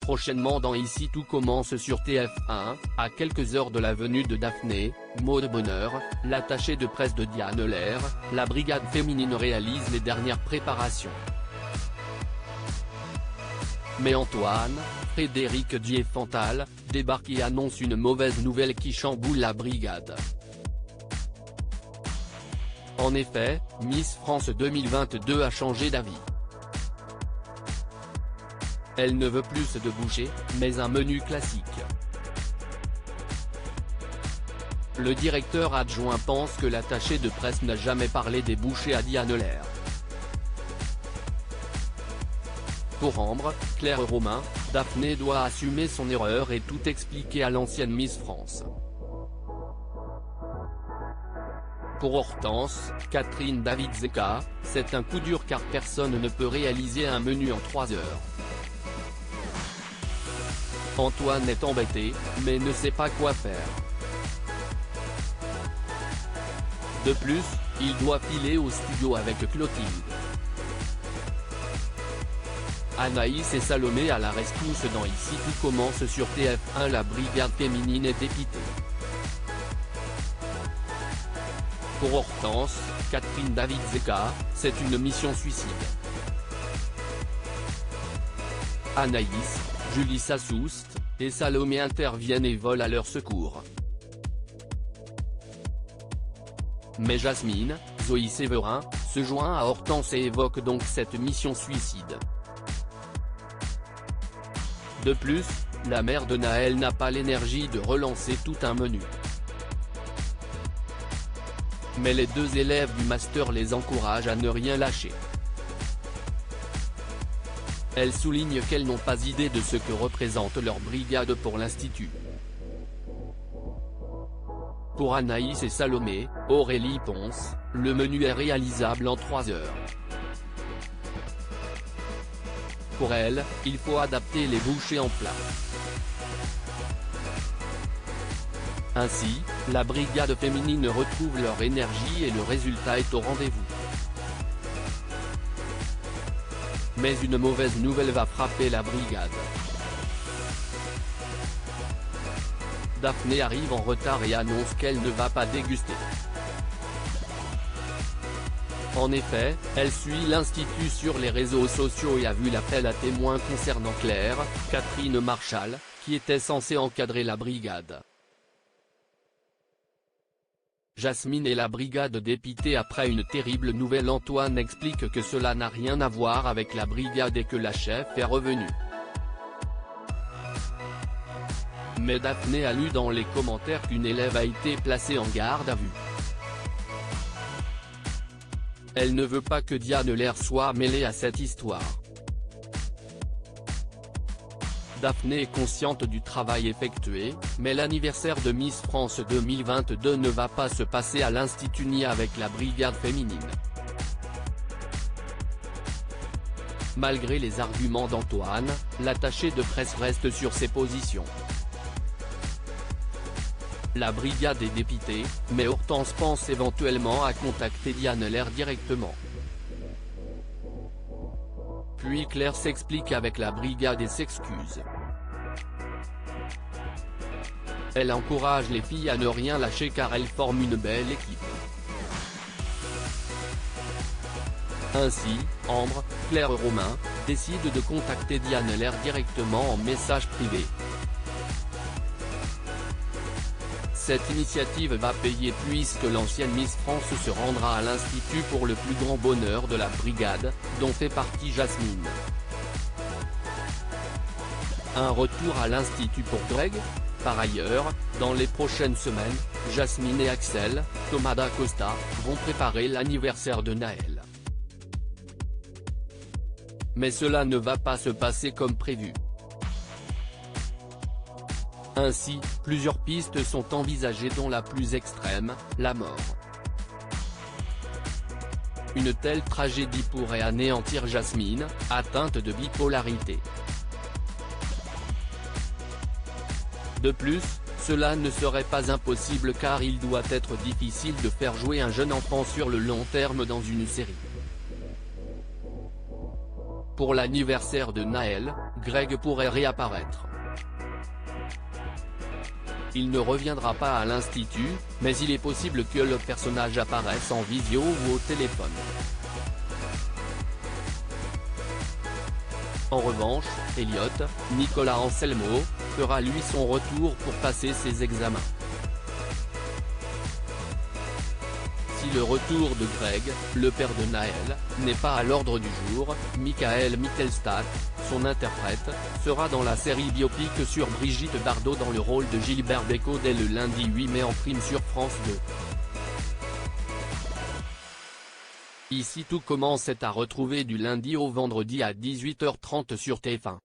Prochainement dans Ici tout commence sur TF1, à quelques heures de la venue de Daphné, mot de bonheur, l'attachée de presse de Diane Lair, la brigade féminine réalise les dernières préparations. Mais Antoine, Frédéric Diefenthal, débarque et annonce une mauvaise nouvelle qui chamboule la brigade. En effet, Miss France 2022 a changé d'avis. Elle ne veut plus de bouchées, mais un menu classique. Le directeur adjoint pense que l'attaché de presse n'a jamais parlé des bouchées à Diane Lair. Pour Ambre, Claire Romain, Daphné doit assumer son erreur et tout expliquer à l'ancienne Miss France. Pour Hortense, Catherine David-Zeka, c'est un coup dur car personne ne peut réaliser un menu en 3 heures. Antoine est embêté, mais ne sait pas quoi faire. De plus, il doit filer au studio avec Clotilde. Anaïs et Salomé à la rescousse dans Ici tout commence sur TF1. La brigade féminine est dépitée. Pour Hortense, Catherine David-Zeka, c'est une mission suicide. Anaïs, Julie Sassoust, et Salomé interviennent et volent à leur secours. Mais Jasmine, Zoé Séverin, se joint à Hortense et évoque donc cette mission suicide. De plus, la mère de Naël n'a pas l'énergie de relancer tout un menu. Mais les deux élèves du master les encouragent à ne rien lâcher. Elles soulignent qu'elles n'ont pas idée de ce que représente leur brigade pour l'Institut. Pour Anaïs et Salomé, Aurélie Ponce, le menu est réalisable en 3 heures. Pour elle, il faut adapter les bouchées en plat. Ainsi, la brigade féminine retrouve leur énergie et le résultat est au rendez-vous. Mais une mauvaise nouvelle va frapper la brigade. Daphné arrive en retard et annonce qu'elle ne va pas déguster. En effet, elle suit l'Institut sur les réseaux sociaux et a vu l'appel à témoins concernant Claire, Catherine Marchal, qui était censée encadrer la brigade. Jasmine et la brigade dépitée après une terrible nouvelle. Antoine explique que cela n'a rien à voir avec la brigade et que la chef est revenue. Mais Daphné a lu dans les commentaires qu'une élève a été placée en garde à vue. Elle ne veut pas que Diane Lair soit mêlée à cette histoire. Daphné est consciente du travail effectué, mais l'anniversaire de Miss France 2022 ne va pas se passer à l'Institut ni avec la brigade féminine. Malgré les arguments d'Antoine, l'attaché de presse reste sur ses positions. La brigade est dépitée, mais Hortense pense éventuellement à contacter Diane Lair directement. Puis Claire s'explique avec la brigade et s'excuse. Elle encourage les filles à ne rien lâcher car elles forment une belle équipe. Ainsi, Ambre, Claire Romain, décide de contacter Diane Lair directement en message privé. Cette initiative va payer puisque l'ancienne Miss France se rendra à l'Institut pour le plus grand bonheur de la brigade, dont fait partie Jasmine. Un retour à l'Institut pour Greg? Par ailleurs, dans les prochaines semaines, Jasmine et Axel, Thomas d'Acosta, vont préparer l'anniversaire de Naël. Mais cela ne va pas se passer comme prévu. Ainsi, plusieurs pistes sont envisagées dont la plus extrême, la mort. Une telle tragédie pourrait anéantir Jasmine, atteinte de bipolarité. De plus, cela ne serait pas impossible car il doit être difficile de faire jouer un jeune enfant sur le long terme dans une série. Pour l'anniversaire de Naël, Greg pourrait réapparaître. Il ne reviendra pas à l'Institut, mais il est possible que le personnage apparaisse en visio ou au téléphone. En revanche, Elliot, Nicolas Anselmo, fera lui son retour pour passer ses examens. Si le retour de Greg, le père de Naël, n'est pas à l'ordre du jour, Michael Mittelstadt, son interprète, sera dans la série biopic sur Brigitte Bardot dans le rôle de Gilbert Bécaud dès le lundi 8 mai en prime sur France 2. Ici tout commence est à retrouver du lundi au vendredi à 18h30 sur TF1.